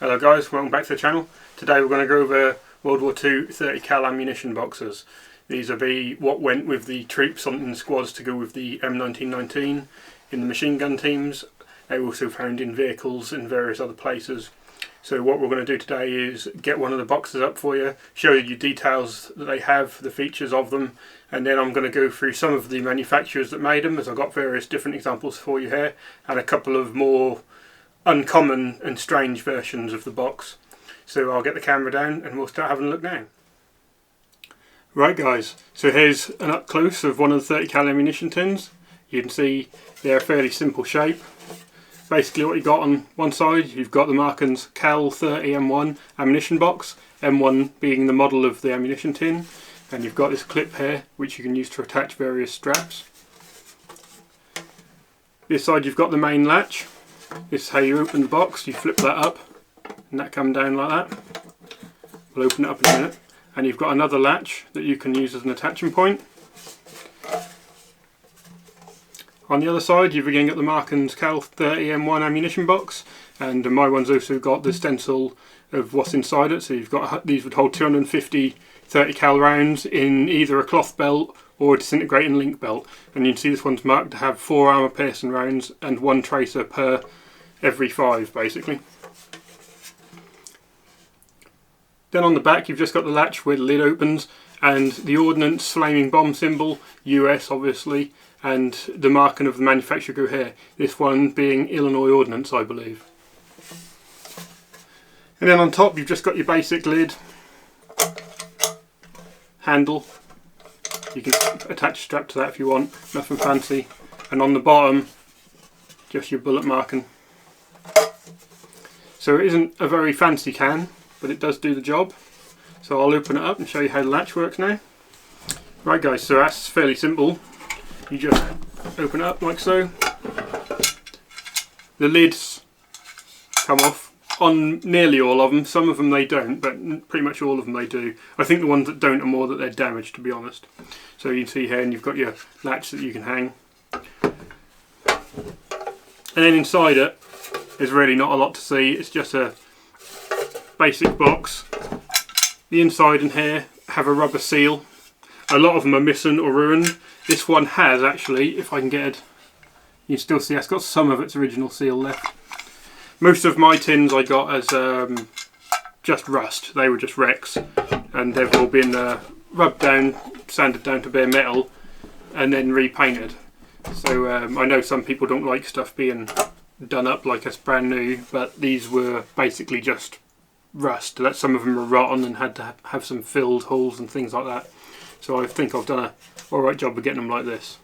Hello guys, welcome back to the channel. Today we're going to go over World War II 30 cal ammunition boxes. These will be what went with the troops in squads to go with the M1919 in the machine gun teams. They were also found in vehicles and various other places. So what we're going to do today is get one of the boxes up for you, show you details that they have, the features of them, and then I'm going to go through some of the manufacturers that made them, as I've got various different examples for you here, and a couple of more uncommon and strange versions of the box. So I'll get the camera down and we'll start having a look now. Right guys, so here's an up close of one of the 30 cal ammunition tins. You can see they're a fairly simple shape. Basically what you've got on one side, you've got the Markins Cal 30 M1 ammunition box, M1 being the model of the ammunition tin, and you've got this clip here which you can use to attach various straps. This side you've got the main latch. This is how you open the box. You flip that up and that comes down like that. We'll open it up in a minute. And you've got another latch that you can use as an attachment point. On the other side you've again got the Markins Cal 30 M1 ammunition box, and my one's also got the stencil of what's inside it. So you've got, these would hold 250 30 cal rounds in either a cloth belt or a disintegrating link belt, and you can see this one's marked to have 4 armour piercing rounds and 1 tracer per every 5 basically. Then on the back you've just got the latch where the lid opens and the ordnance flaming bomb symbol, US obviously, and the marking of the manufacturer go here, this one being Illinois Ordnance I believe. And then on top you've just got your basic lid, handle. You can attach a strap to that if you want, nothing fancy. And on the bottom, just your bullet marking. So it isn't a very fancy can, but it does do the job. So I'll open it up and show you how the latch works now. Right guys, so that's fairly simple. You just open it up like so. The lids come off on nearly all of them. Some of them they don't, but pretty much all of them they do. I think the ones that don't are more that they're damaged, to be honest. So you can see here, and you've got your latch that you can hang. And then inside it, there's really not a lot to see. It's just a basic box. The inside and here have a rubber seal. A lot of them are missing or ruined. This one has actually, if I can get it, you can still see it's got some of its original seal left. Most of my tins I got as just rust. They were just wrecks, and they've all been rubbed down, sanded down to bare metal, and then repainted. So I know some people don't like stuff being done up like it's brand new, but these were basically just rust. Some of them were rotten and had to have some filled holes and things like that. So I think I've done a alright job of getting them like this.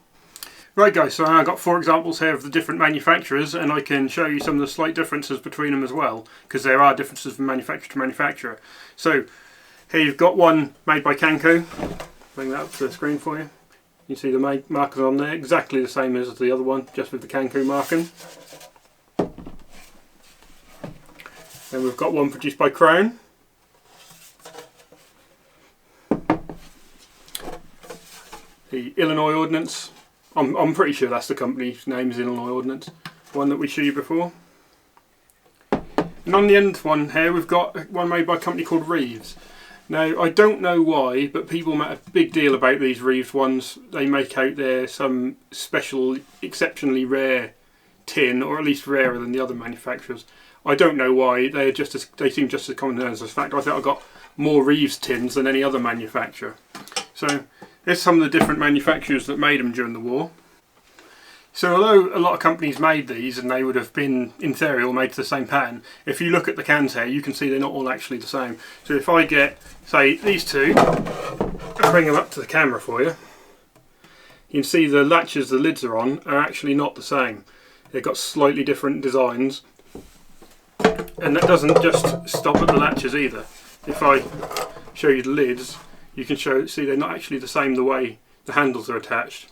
Right guys, so I've got 4 examples here of the different manufacturers, and I can show you some of the slight differences between them as well, because there are differences from manufacturer to manufacturer. So here you've got one made by Canco. Bring that up to the screen for you. You see the markers on there, exactly the same as the other one, just with the Canco marking. Then we've got one produced by Crown. The Illinois Ordnance. I'm pretty sure that's the company's name, is Illinois Ordnance. One that we showed you before. And on the end one here we've got one made by a company called Reeves. Now I don't know why, but people make a big deal about these Reeves ones. They make out they're some special, exceptionally rare tin, or at least rarer than the other manufacturers. I don't know why. They seem just as common as a fact. I think I got more Reeves tins than any other manufacturer. So here's some of the different manufacturers that made them during the war. So although a lot of companies made these, and they would have been, in theory, all made to the same pattern, if you look at the cans here, you can see they're not all actually the same. So if I get, say, these two, and bring them up to the camera for you, you can see the latches the lids are on are actually not the same. They've got slightly different designs. And that doesn't just stop at the latches either. If I show you the lids, you can see they're not actually the same the way the handles are attached.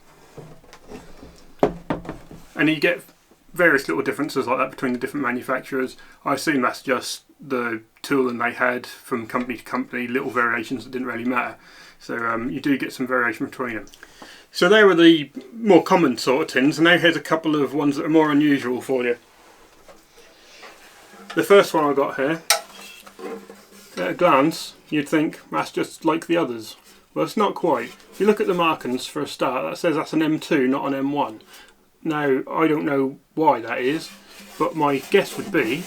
And you get various little differences like that between the different manufacturers. I assume that's just the tooling they had from company to company, little variations that didn't really matter. So you do get some variation between them. So they were the more common sort of tins, and now here's a couple of ones that are more unusual for you. The first one I got here At a glance, you'd think that's just like the others. Well, it's not quite. If you look at the markings for a start, that says that's an M2, not an M1. Now, I don't know why that is, but my guess would be,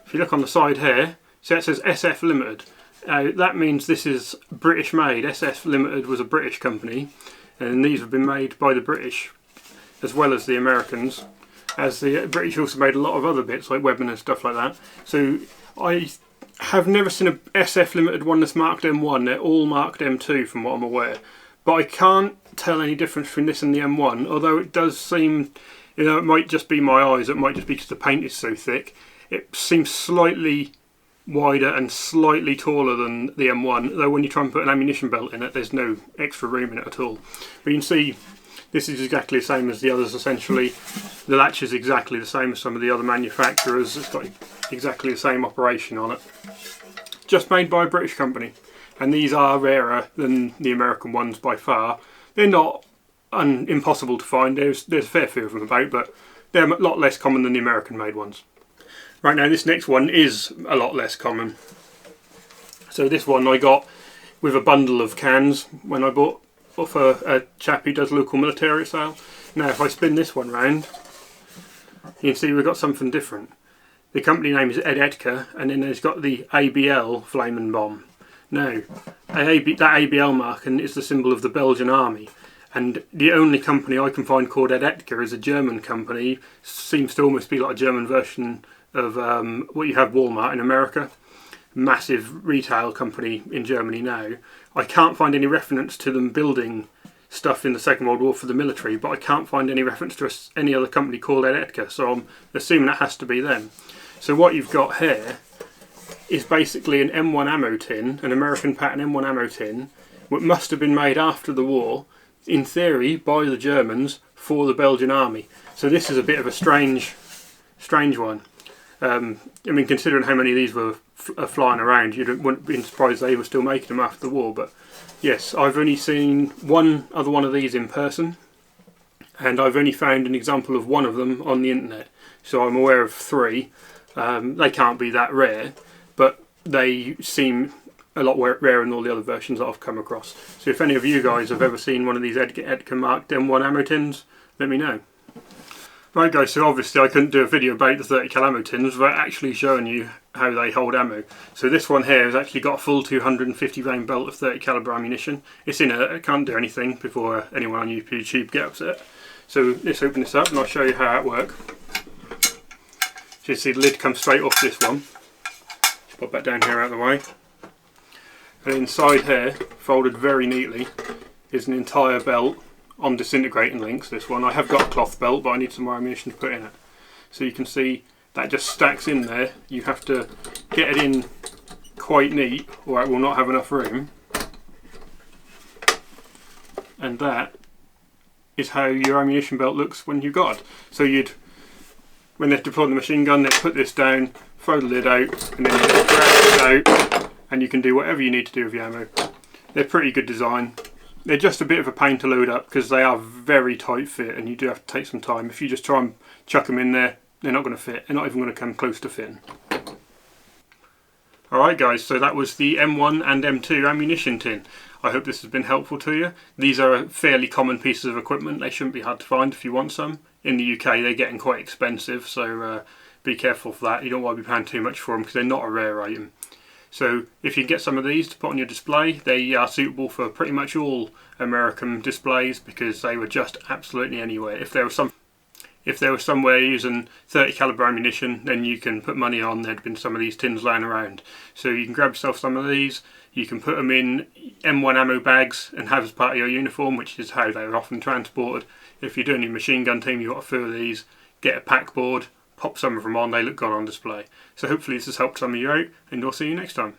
if you look on the side here, see it says SF Limited. That means this is British made. SF Limited was a British company, and these have been made by the British as well as the Americans, as the British also made a lot of other bits like Webber and stuff like that. So I have never seen a SF Limited one that's marked M1. They're all marked M2 from what I'm aware, but I can't tell any difference between this and the M1, although it does seem, you know, it might just be my eyes, it might just be because the paint is so thick. It seems slightly wider and slightly taller than the M1, though when you try and put an ammunition belt in it, there's no extra room in it at all. But you can see this is exactly the same as the others essentially. The latch is exactly the same as some of the other manufacturers. It's got exactly the same operation on it. Just made by a British company. And these are rarer than the American ones by far. They're not impossible to find. There's a fair few of them about, but they're a lot less common than the American made ones. Right, now this next one is a lot less common. So this one I got with a bundle of cans when I bought off a chap who does local military sale. Now if I spin this one round, you can see we've got something different. The company name is Ed Edgar, and then there's got the ABL Flaming Bomb. Now, that ABL marking is the symbol of the Belgian army, and the only company I can find called Ed Edgar is a German company. Seems to almost be like a German version of what you have Walmart in America. Massive retail company in Germany now. I can't find any reference to them building stuff in the Second World War for the military, but I can't find any reference to any other company called Ed Edgar, so I'm assuming that has to be them. So what you've got here is basically an M1 ammo tin, an American pattern M1 ammo tin, which must have been made after the war, in theory by the Germans for the Belgian army. So this is a bit of a strange one. I mean, considering how many of these were flying around, you wouldn't be surprised they were still making them after the war. But yes, I've only seen one other one of these in person, and I've only found an example of one of them on the internet. So I'm aware of 3. They can't be that rare, but they seem a lot rarer than all the other versions that I've come across. So if any of you guys have ever seen one of these Edgar marked M1 ammo tins, let me know. Right guys, so obviously I couldn't do a video about the 30 cal ammo tins without actually showing you how they hold ammo. So this one here has actually got a full 250 round belt of 30 caliber ammunition. It's in it can't do anything before anyone on YouTube gets upset. So let's open this up and I'll show you how it works. So you see the lid comes straight off this one. Just pop that down here out of the way. And inside here, folded very neatly, is an entire belt on disintegrating links. This one, I have got a cloth belt, but I need some more ammunition to put in it. So you can see that just stacks in there. You have to get it in quite neat or it will not have enough room. And that is how your ammunition belt looks when you've got it. So when they're deploying the machine gun, they put this down, throw the lid out, and then you just drag it out, and you can do whatever you need to do with your ammo. They're pretty good design. They're just a bit of a pain to load up because they are very tight fit, and you do have to take some time. If you just try and chuck them in there, they're not going to fit. They're not even going to come close to fitting. Alright guys, so that was the M1 and M2 ammunition tin. I hope this has been helpful to you. These are fairly common pieces of equipment. They shouldn't be hard to find if you want some. In the UK they're getting quite expensive, so be careful for that. You don't want to be paying too much for them because they're not a rare item. So if you can get some of these to put on your display, they are suitable for pretty much all American displays because they were just absolutely anywhere. If there was somewhere using 30 caliber ammunition, then you can put money on there'd been some of these tins lying around. So you can grab yourself some of these. You can put them in M1 ammo bags and have as part of your uniform, which is how they're often transported. If you're doing your machine gun team, you've got a few of these. Get a pack board, pop some of them on, they look good on display. So hopefully this has helped some of you out, and I'll see you next time.